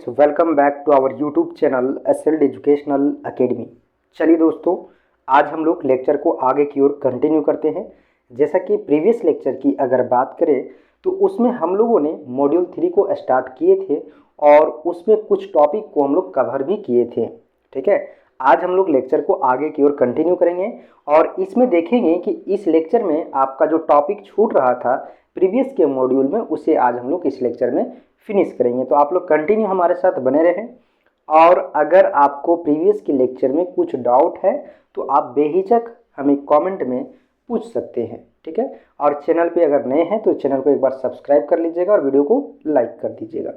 Friends, welcome back to our YouTube channel SLD educational academy. चलिए दोस्तों, आज हम लोग लेक्चर को आगे की ओर कंटिन्यू करते हैं। जैसा कि प्रीवियस लेक्चर की अगर बात करें तो उसमें हम लोगों ने मॉड्यूल 3 को स्टार्ट किए थे और उसमें कुछ टॉपिक को हम लोग कवर भी किए थे। ठीक है, आज हम लोग लेक्चर को आगे की ओर कंटिन्यू करेंगे और इसमें देखेंगे कि इस लेक्चर में आपका जो टॉपिक छूट रहा था प्रीवियस के मॉड्यूल में, उसे आज हम लोग इस लेक्चर में फिनिश करेंगे। तो आप लोग कंटिन्यू हमारे साथ बने रहें और अगर आपको प्रीवियस के लेक्चर में कुछ डाउट है तो आप बेहिचक हमें कमेंट में पूछ सकते हैं। ठीक है, और चैनल पे अगर नए हैं तो चैनल को एक बार सब्सक्राइब कर लीजिएगा और वीडियो को लाइक कर दीजिएगा।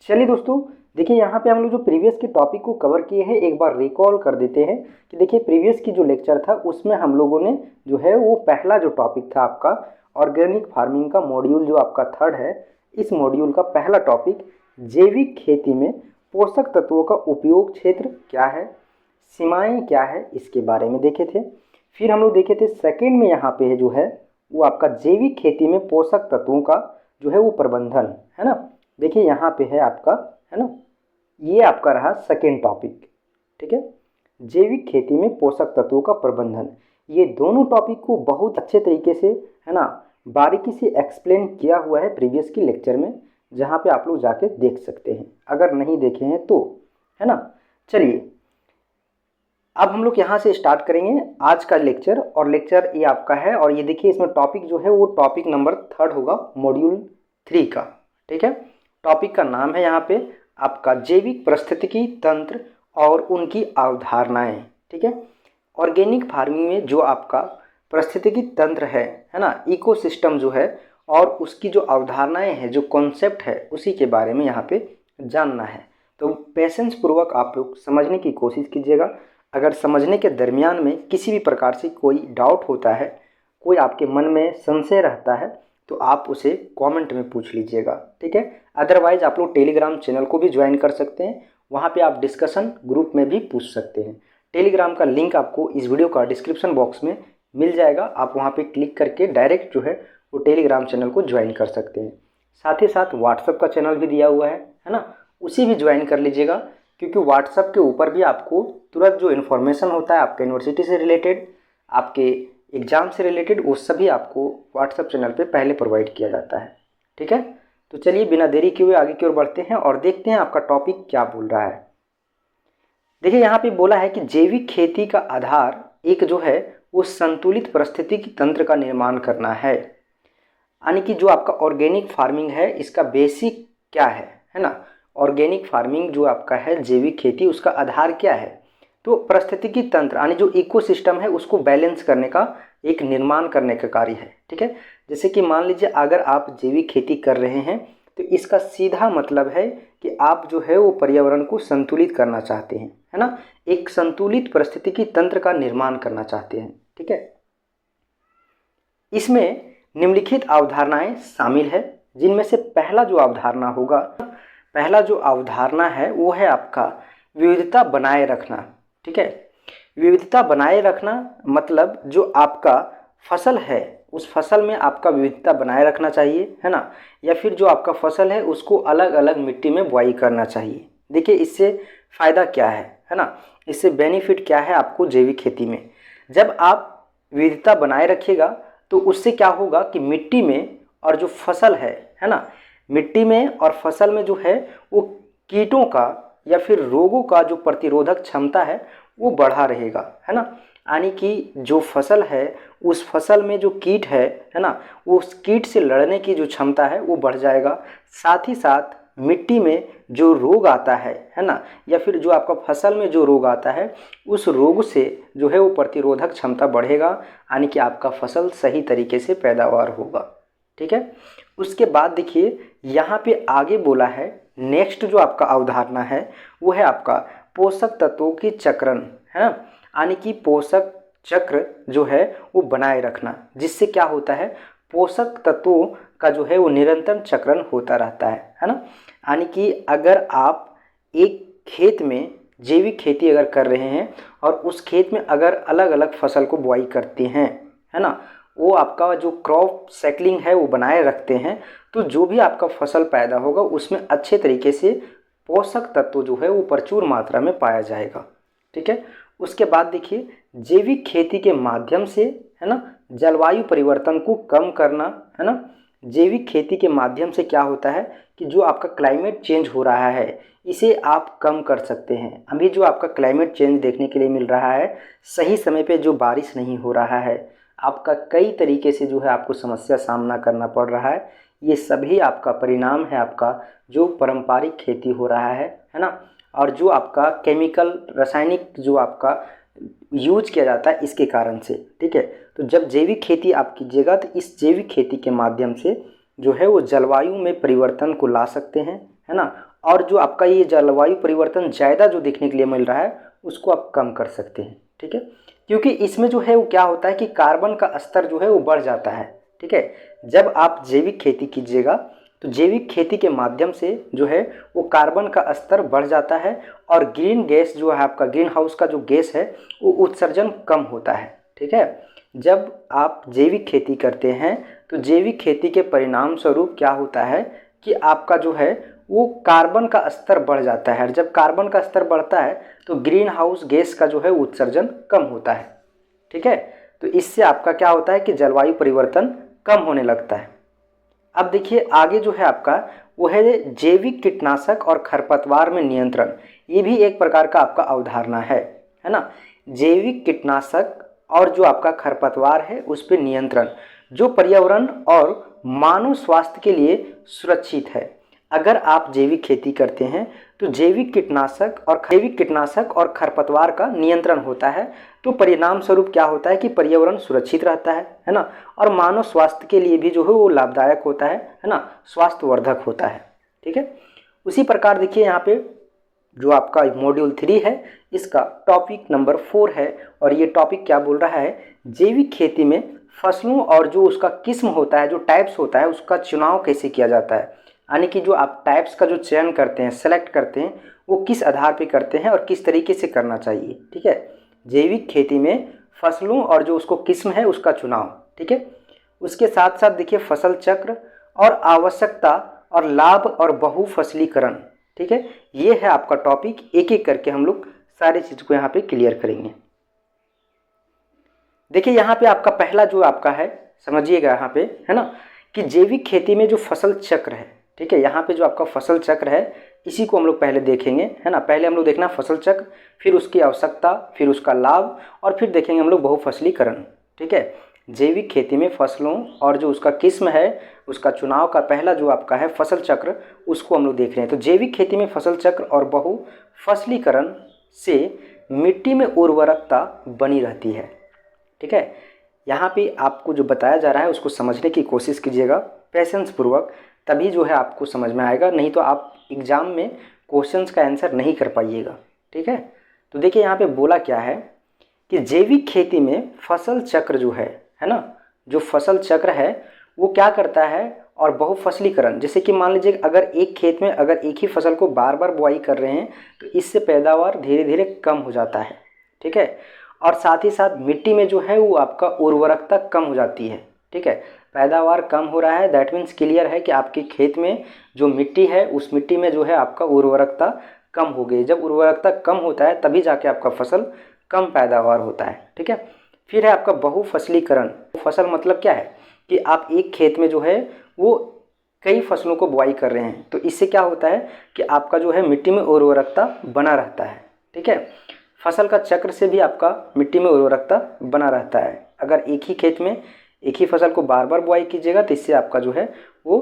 चलिए दोस्तों, देखिए यहाँ पे हम लोग जो प्रीवियस के टॉपिक को कवर किए हैं एक बार रिकॉल कर देते हैं कि देखिए प्रीवियस की जो लेक्चर था उसमें हम लोगों ने जो है वो पहला जो टॉपिक था आपका ऑर्गेनिक फार्मिंग का मॉड्यूल जो आपका 3rd है, इस मॉड्यूल का पहला टॉपिक जैविक खेती में पोषक तत्वों का उपयोग क्षेत्र क्या है, सीमाएं क्या है, इसके बारे में देखे थे। फिर हम लोग देखे थे सेकंड में यहाँ पे जो है वो आपका जैविक खेती में पोषक तत्वों का जो है वो प्रबंधन है ना। देखिए यहाँ पे है आपका, है ना, ये आपका रहा सेकंड टॉपिक। ठीक है, जैविक खेती में पोषक तत्वों का प्रबंधन। ये दोनों टॉपिक को बहुत अच्छे तरीके से, है ना, बारीकी से एक्सप्लेन किया हुआ है प्रीवियस की लेक्चर में, जहाँ पे आप लोग जाके देख सकते हैं अगर नहीं देखे हैं तो, है ना। चलिए अब हम लोग यहाँ से स्टार्ट करेंगे आज का लेक्चर, और लेक्चर ये आपका है और ये देखिए इसमें टॉपिक जो है वो टॉपिक नंबर 3rd होगा मॉड्यूल 3 का। ठीक है, टॉपिक का नाम है यहाँ पे आपका जैविक पारिस्थितिकी तंत्र और उनकी अवधारणाएं। ठीक है, ऑर्गेनिक फार्मिंग में जो आपका पारिस्थितिकी तंत्र है ना, इकोसिस्टम जो है और उसकी जो अवधारणाएं हैं, जो कॉन्सेप्ट है, उसी के बारे में यहाँ पे जानना है। तो पेशेंस पूर्वक आप लोग समझने की कोशिश कीजिएगा। अगर समझने के दरमियान में किसी भी प्रकार से कोई डाउट होता है, कोई आपके मन में संशय रहता है, तो आप उसे कमेंट में पूछ लीजिएगा। ठीक है, अदरवाइज आप लोग टेलीग्राम चैनल को भी ज्वाइन कर सकते हैं, वहाँ पे आप डिस्कशन ग्रुप में भी पूछ सकते हैं। टेलीग्राम का लिंक आपको इस वीडियो का डिस्क्रिप्शन बॉक्स में मिल जाएगा, आप वहाँ पे क्लिक करके डायरेक्ट जो है वो टेलीग्राम चैनल को ज्वाइन कर सकते हैं। साथ ही साथ व्हाट्सएप का चैनल भी दिया हुआ है ना, उसी भी ज्वाइन कर लीजिएगा, क्योंकि व्हाट्सएप के ऊपर भी आपको तुरंत जो इन्फॉर्मेशन होता है आपके यूनिवर्सिटी से रिलेटेड, आपके एग्ज़ाम से रिलेटेड, वो सभी आपको व्हाट्सएप चैनल पे पहले प्रोवाइड किया जाता है। ठीक है, तो चलिए बिना देरी किए हुए आगे की ओर बढ़ते हैं और देखते हैं आपका टॉपिक क्या बोल रहा है। देखिए यहाँ पे बोला है कि जैविक खेती का आधार एक जो है वो संतुलित पारिस्थितिकी तंत्र का निर्माण करना है। यानी कि जो आपका ऑर्गेनिक फार्मिंग है इसका बेसिक क्या है ना। ऑर्गेनिक फार्मिंग जो आपका है जैविक खेती, उसका आधार क्या है, तो पारिस्थितिकी तंत्र यानी जो इकोसिस्टम है उसको बैलेंस करने का, एक निर्माण करने का कार्य है। ठीक है, जैसे कि मान लीजिए अगर आप जैविक खेती कर रहे हैं तो इसका सीधा मतलब है कि आप जो है वो पर्यावरण को संतुलित करना चाहते हैं, है ना, एक संतुलित पारिस्थितिकी तंत्र का निर्माण करना चाहते हैं। ठीक है, इसमें निम्नलिखित अवधारणाएं शामिल है, जिनमें से पहला जो अवधारणा होगा, पहला जो अवधारणा है वो है आपका विविधता बनाए रखना। ठीक है, विविधता बनाए रखना मतलब जो आपका फसल है उस फसल में आपका विविधता बनाए रखना चाहिए, है ना, या फिर जो आपका फसल है उसको अलग अलग मिट्टी में बुआई करना चाहिए। देखिए इससे फ़ायदा क्या है ना, इससे बेनिफिट क्या है आपको जैविक खेती में। जब आप विविधता बनाए रखिएगा तो उससे क्या होगा कि मिट्टी में और जो फसल है ना, मिट्टी में और फसल में जो है वो कीटों का या फिर रोगों का जो प्रतिरोधक क्षमता है वो बढ़ा रहेगा, है ना। यानी कि जो फसल है उस फसल में जो कीट है ना, वो उस कीट से लड़ने की जो क्षमता है वो बढ़ जाएगा। साथ ही साथ मिट्टी में जो रोग आता है ना, या फिर जो आपका फसल में जो रोग आता है उस रोग से जो है वो प्रतिरोधक क्षमता बढ़ेगा, यानी कि आपका फसल सही तरीके से पैदावार होगा। ठीक है, उसके बाद देखिए यहाँ पे आगे बोला है, नेक्स्ट जो आपका अवधारणा है वो है आपका पोषक तत्वों की चक्रण, है ना, यानी कि पोषक चक्र जो है वो बनाए रखना, जिससे क्या होता है पोषक तत्वों का जो है वो निरंतर चक्रण होता रहता है ना। यानी कि अगर आप एक खेत में जैविक खेती अगर कर रहे हैं और उस खेत में अगर अलग अलग फसल को बुआई करते हैं, है ना, वो आपका जो क्रॉप साइक्लिंग है वो बनाए रखते हैं, तो जो भी आपका फसल पैदा होगा उसमें अच्छे तरीके से पोषक तत्व जो है वो प्रचुर मात्रा में पाया जाएगा। ठीक है। उसके बाद देखिए जैविक खेती के माध्यम से, है ना, जलवायु परिवर्तन को कम करना, है ना। जैविक खेती के माध्यम से क्या होता है कि जो आपका क्लाइमेट चेंज हो रहा है इसे आप कम कर सकते हैं। अभी जो आपका क्लाइमेट चेंज देखने के लिए मिल रहा है, सही समय पे जो बारिश नहीं हो रहा है, आपका कई तरीके से जो है आपको समस्या सामना करना पड़ रहा है, ये सभी आपका परिणाम है आपका जो पारंपरिक खेती हो रहा है ना। और जो आपका केमिकल रासायनिक जो आपका यूज किया जाता है इसके कारण से। ठीक है। तो जब जैविक खेती आप कीजिएगा तो इस जैविक खेती के माध्यम से जो है वो जलवायु में परिवर्तन को ला सकते हैं, है ना। और जो आपका ये जलवायु परिवर्तन ज़्यादा जो देखने के लिए मिल रहा है उसको आप कम कर सकते हैं। ठीक है। क्योंकि इसमें जो है वो क्या होता है कि कार्बन का स्तर जो है वो बढ़ जाता है। ठीक है। जब आप जैविक खेती कीजिएगा तो जैविक खेती के माध्यम से जो है वो कार्बन का स्तर बढ़ जाता है और ग्रीन गैस जो है आपका ग्रीन हाउस का जो गैस है वो उत्सर्जन कम होता है। ठीक है। जब आप जैविक खेती करते हैं तो जैविक खेती के परिणाम स्वरूप क्या होता है कि आपका जो है वो कार्बन का स्तर बढ़ जाता है। जब कार्बन का स्तर बढ़ता है तो ग्रीन हाउस गैस का जो है उत्सर्जन कम होता है। ठीक है। तो इससे आपका क्या होता है कि जलवायु परिवर्तन कम होने लगता है। अब देखिए आगे जो है आपका वो है जैविक कीटनाशक और खरपतवार में नियंत्रण। ये भी एक प्रकार का आपका अवधारणा है ना। जैविक कीटनाशक और जो आपका खरपतवार है उस पर नियंत्रण जो पर्यावरण और मानव स्वास्थ्य के लिए सुरक्षित है। अगर आप जैविक खेती करते हैं तो जैविक कीटनाशक और खरपतवार का नियंत्रण होता है, तो परिणाम स्वरूप क्या होता है कि पर्यावरण सुरक्षित रहता है ना। और मानव स्वास्थ्य के लिए भी जो है वो लाभदायक होता है ना, स्वास्थ्यवर्धक होता है। ठीक है। उसी प्रकार देखिए यहाँ पे जो आपका मॉड्यूल 3 है इसका टॉपिक नंबर 4 है और ये टॉपिक क्या बोल रहा है, जैविक खेती में फसलों और जो उसका किस्म होता है, जो टाइप्स होता है, उसका चुनाव कैसे किया जाता है। यानी कि जो आप टाइप्स का जो चयन करते हैं, सेलेक्ट करते हैं, वो किस आधार पे करते हैं और किस तरीके से करना चाहिए। ठीक है। जैविक खेती में फसलों और जो उसको किस्म है उसका चुनाव। ठीक है। उसके साथ साथ देखिए फसल चक्र और आवश्यकता और लाभ और बहुफसलीकरण। ठीक है। ये है आपका टॉपिक, एक एक करके हम लोग सारी चीज़ को यहाँ पे क्लियर करेंगे। देखिए यहाँ पे आपका पहला जो आपका है, समझिएगा यहाँ पे, है ना, कि जैविक खेती में जो फसल चक्र है। ठीक है। यहाँ पे जो आपका फसल चक्र है इसी को हम लोग पहले देखेंगे, है ना। पहले हम लोग देखना फसल चक्र, फिर उसकी आवश्यकता, फिर उसका लाभ और फिर देखेंगे हम लोग बहुफसलीकरण। ठीक है। जैविक खेती में फसलों और जो उसका किस्म है उसका चुनाव का पहला जो आपका है फसल चक्र, उसको हम लोग देख रहे हैं। तो जैविक खेती में फसल चक्र और बहुफसलीकरण से मिट्टी में उर्वरकता बनी रहती है। ठीक है। यहाँ पे आपको जो बताया जा रहा है उसको समझने की कोशिश कीजिएगा पेशेंस पूर्वक, तभी जो है आपको समझ में आएगा, नहीं तो आप एग्ज़ाम में क्वेश्चंस का आंसर नहीं कर पाइएगा। ठीक है। तो देखिए यहाँ पे बोला क्या है कि जैविक खेती में फसल चक्र जो है ना, जो फसल चक्र है वो क्या करता है, और बहुफसलीकरण, जैसे कि मान लीजिए अगर एक खेत में अगर एक ही फसल को बार बार बुआई कर रहे हैं तो इससे पैदावार धीरे धीरे कम हो जाता है। ठीक है। और साथ ही साथ मिट्टी में जो है वो आपका उर्वरकता कम हो जाती है। ठीक है। पैदावार कम हो रहा है, दैट मीन्स क्लियर है कि आपके खेत में जो मिट्टी है उस मिट्टी में जो है आपका उर्वरकता कम हो गई। जब उर्वरकता कम होता है तभी जाके आपका फसल कम पैदावार होता है। ठीक है। फिर है आपका बहुफसलीकरण। फसल मतलब क्या है कि आप एक खेत में जो है वो कई फसलों को बुआई कर रहे हैं, तो इससे क्या होता है कि आपका जो है मिट्टी में उर्वरकता बना रहता है। ठीक है। फसल का चक्र से भी आपका मिट्टी में उर्वरकता बना रहता है। अगर एक ही खेत में एक ही फसल को बार बार बुआई कीजिएगा तो इससे आपका जो है वो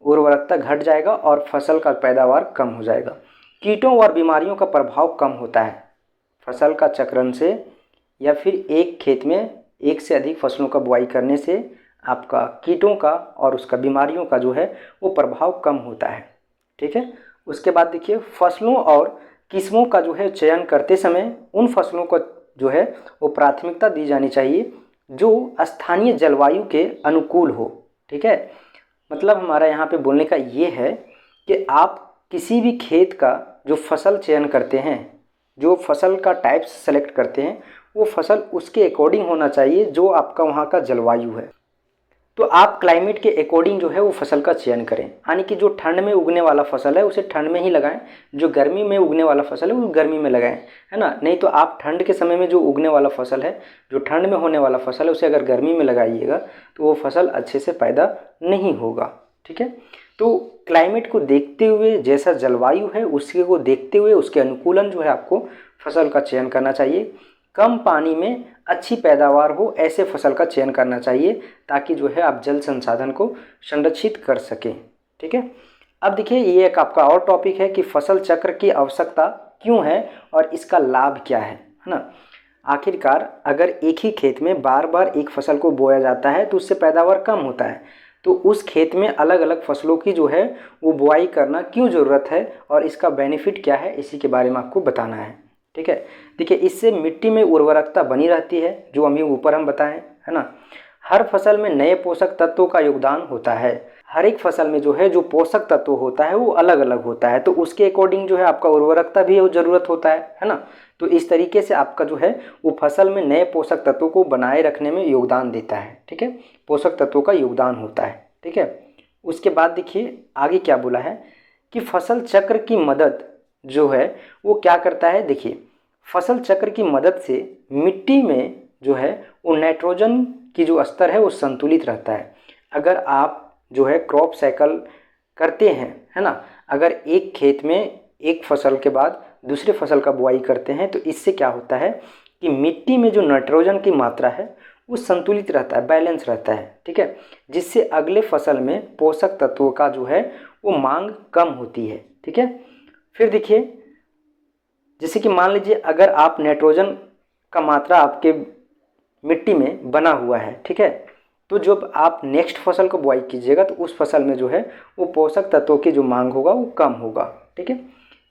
उर्वरकता घट जाएगा और फसल का पैदावार कम हो जाएगा। कीटों और बीमारियों का प्रभाव कम होता है फसल का चक्रण से, या फिर एक खेत में एक से अधिक फसलों का बुआई करने से आपका कीटों का और उसका बीमारियों का जो है वो प्रभाव कम होता है। ठीक है। उसके बाद देखिए फसलों और किस्मों का जो है चयन करते समय उन फसलों को जो है वो प्राथमिकता दी जानी चाहिए जो स्थानीय जलवायु के अनुकूल हो। ठीक है। मतलब हमारा यहाँ पे बोलने का ये है कि आप किसी भी खेत का जो फसल चयन करते हैं, जो फसल का टाइप्स सेलेक्ट करते हैं, वो फसल उसके अकॉर्डिंग होना चाहिए जो आपका वहाँ का जलवायु है। तो आप क्लाइमेट के अकॉर्डिंग जो है वो फसल का चयन करें, यानी कि जो ठंड में उगने वाला फसल है उसे ठंड में ही लगाएं, जो गर्मी में उगने वाला फसल है वो गर्मी में लगाएं, है ना। नहीं तो आप ठंड के समय में जो उगने वाला फसल है, जो ठंड में होने वाला फसल है, उसे अगर गर्मी में लगाइएगा तो वो फसल अच्छे से पैदा नहीं होगा, ठीक है। तो क्लाइमेट को देखते हुए, जैसा जलवायु है उसके को देखते हुए उसके अनुकूलन जो है आपको फसल का चयन करना चाहिए। कम पानी में अच्छी पैदावार हो ऐसे फसल का चयन करना चाहिए, ताकि जो है आप जल संसाधन को संरक्षित कर सकें, ठीक है। अब देखिए ये एक आपका और टॉपिक है कि फसल चक्र की आवश्यकता क्यों है और इसका लाभ क्या है ना। आखिरकार अगर एक ही खेत में बार बार एक फसल को बोया जाता है तो उससे पैदावार कम होता है, तो उस खेत में अलग अलग फसलों की जो है वो बुआई करना क्यों ज़रूरत है और इसका बेनिफिट क्या है, इसी के बारे में आपको बताना है, ठीक है। देखिए इससे मिट्टी में उर्वरकता बनी रहती है, जो अभी ऊपर हम बताएं, है ना। हर फसल में नए पोषक तत्वों का योगदान होता है। हर एक फसल में जो है जो पोषक तत्व होता है वो अलग अलग होता है, तो उसके अकॉर्डिंग जो है आपका उर्वरकता भी ज़रूरत होता है ना। तो इस तरीके से आपका जो है वो फसल में नए पोषक तत्वों को बनाए रखने में योगदान देता है, ठीक है। पोषक तत्वों का योगदान होता है, ठीक है। उसके बाद देखिए आगे क्या बोला है कि फसल चक्र की मदद जो है वो क्या करता है। देखिए फसल चक्र की मदद से मिट्टी में जो है वो नाइट्रोजन की जो स्तर है वो संतुलित रहता है। अगर आप जो है क्रॉप साइकिल करते हैं, है ना, अगर एक खेत में एक फसल के बाद दूसरे फसल का बुआई करते हैं तो इससे क्या होता है कि मिट्टी में जो नाइट्रोजन की मात्रा है वो संतुलित रहता है, बैलेंस रहता है, ठीक है। जिससे अगले फसल में पोषक तत्वों का जो है वो मांग कम होती है, ठीक है। फिर देखिए जैसे कि मान लीजिए अगर आप नाइट्रोजन का मात्रा आपके मिट्टी में बना हुआ है, ठीक है, तो जब आप नेक्स्ट फसल को बुआई कीजिएगा तो उस फसल में जो है वो पोषक तत्वों की जो मांग होगा वो कम होगा, ठीक है।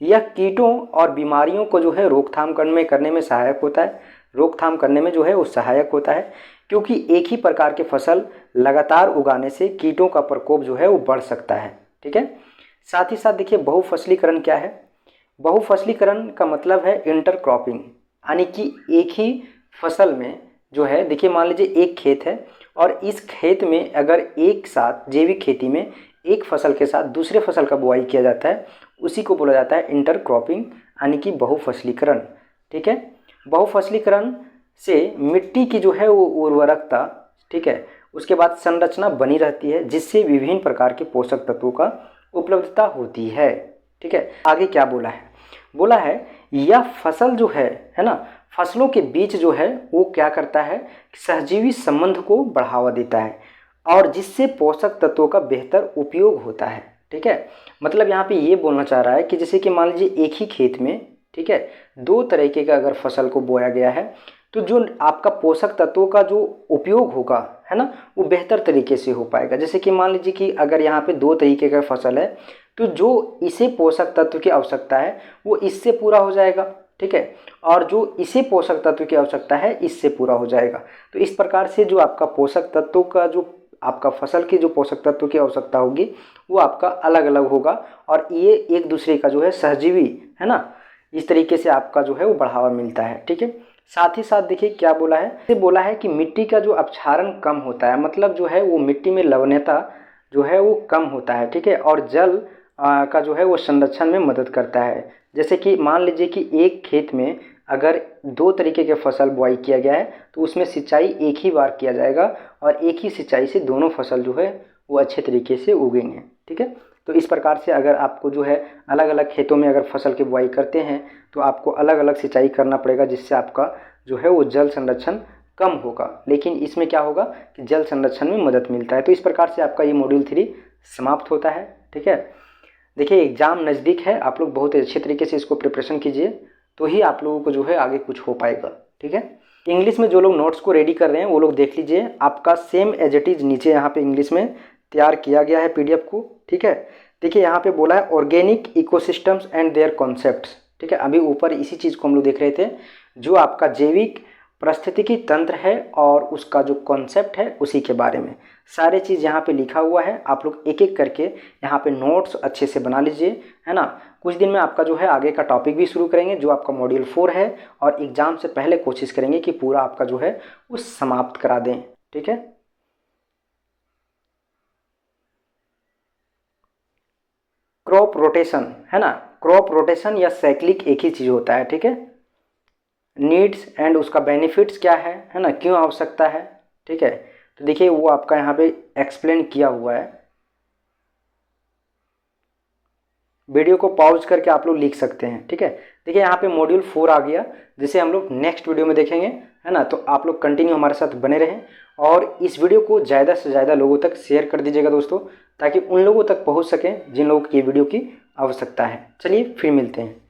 यह कीटों और बीमारियों को जो है रोकथाम करने में सहायक होता है, रोकथाम करने में जो है वो सहायक होता है, क्योंकि एक ही प्रकार के फसल लगातार उगाने से कीटों का प्रकोप जो है वो बढ़ सकता है, ठीक है। साथ ही साथ देखिए बहुफसलीकरण क्या है। बहुफसलीकरण का मतलब है इंटरक्रॉपिंग, यानी कि एक ही फसल में जो है, देखिए मान लीजिए एक खेत है और इस खेत में अगर एक साथ जैविक खेती में एक फसल के साथ दूसरे फसल का बुआई किया जाता है, उसी को बोला जाता है इंटरक्रॉपिंग, यानी कि बहुफसलीकरण, ठीक है। बहुफसलीकरण से मिट्टी की जो है वो उर्वरकता, ठीक है, उसके बाद संरचना बनी रहती है, जिससे विभिन्न प्रकार के पोषक तत्वों का उपलब्धता होती है, ठीक है। आगे क्या बोला है, बोला है यह फसल जो है ना, फसलों के बीच जो है वो क्या करता है, सहजीवी संबंध को बढ़ावा देता है और जिससे पोषक तत्वों का बेहतर उपयोग होता है, ठीक है। मतलब यहाँ पे ये बोलना चाह रहा है कि जैसे कि मान लीजिए एक ही खेत में, ठीक है, दो तरीके का अगर फसल को बोया गया है तो जो आपका पोषक तत्वों का जो उपयोग होगा, है ना, वो बेहतर तरीके से हो पाएगा। जैसे कि मान लीजिए कि अगर यहाँ पे दो तरीके का फसल है तो जो इसे पोषक तत्व की आवश्यकता है वो इससे पूरा हो जाएगा, ठीक है, और जो इसे पोषक तत्व की आवश्यकता है इससे पूरा हो जाएगा। तो इस प्रकार से जो आपका पोषक तत्वों का जो आपका फसल की जो पोषक तत्व की आवश्यकता होगी वो आपका अलग अलग होगा और ये एक दूसरे का जो है सहजीवी, है ना, इस तरीके से आपका जो है वो बढ़ावा मिलता है, ठीक है। साथ ही साथ देखिए क्या बोला है, ये बोला है कि मिट्टी का जो अपक्षारण कम होता है, मतलब जो है वो मिट्टी में लवणता जो है वो कम होता है, ठीक है, और जल का जो है वो संरक्षण में मदद करता है। जैसे कि मान लीजिए कि एक खेत में अगर दो तरीके के फसल बुआई किया गया है तो उसमें सिंचाई एक ही बार किया जाएगा और एक ही सिंचाई से दोनों फसल जो है वो अच्छे तरीके से उगेंगे, ठीक है। तो इस प्रकार से अगर आपको जो है अलग अलग खेतों में अगर फसल की बुआई करते हैं तो आपको अलग अलग सिंचाई करना पड़ेगा, जिससे आपका जो है वो जल संरक्षण कम होगा, लेकिन इसमें क्या होगा कि जल संरक्षण में मदद मिलता है। तो इस प्रकार से आपका ये मॉड्यूल 3 समाप्त होता है, ठीक है। देखिए एग्ज़ाम नज़दीक है, आप लोग बहुत अच्छे तरीके से इसको प्रिपरेशन कीजिए, तो ही आप लोगों को जो है आगे कुछ हो पाएगा, ठीक है। इंग्लिश में जो लोग नोट्स को रेडी कर रहे हैं वो लोग देख लीजिए, आपका सेम एज इट इज़ नीचे यहाँ पे इंग्लिश में तैयार किया गया है पीडीएफ को, ठीक है। देखिए यहाँ पे बोला है organic ecosystems and their concepts, ठीक है। अभी ऊपर इसी चीज़ को हम लोग देख रहे थे, जो आपका जैविक पारिस्थितिकी तंत्र है और उसका जो कॉन्सेप्ट है उसी के बारे में सारे चीज़ यहाँ पे लिखा हुआ है। आप लोग एक एक करके यहाँ पे नोट्स अच्छे से बना लीजिए, है ना। कुछ दिन में आपका जो है आगे का टॉपिक भी शुरू करेंगे जो आपका मॉड्यूल 4 है, और एग्ज़ाम से पहले कोशिश करेंगे कि पूरा आपका जो है वो समाप्त करा दें, ठीक है। क्रॉप रोटेशन, है ना, क्रॉप रोटेशन या साइक्लिक एक ही चीज़ होता है, ठीक है। नीड्स एंड उसका बेनिफिट्स क्या है ना, क्यों आवश्यकता है, ठीक है। तो देखिए वो आपका यहाँ पे एक्सप्लेन किया हुआ है। वीडियो को पॉज करके आप लोग लिख सकते हैं, ठीक है। देखिए यहाँ पे मॉड्यूल 4 आ गया, जिसे हम लोग नेक्स्ट वीडियो में देखेंगे, है ना। तो आप लोग कंटिन्यू हमारे साथ बने रहें और इस वीडियो को ज़्यादा से ज़्यादा लोगों तक शेयर कर दीजिएगा दोस्तों, ताकि उन लोगों तक पहुँच सकें जिन लोगों की वीडियो की आवश्यकता है। चलिए फिर मिलते हैं।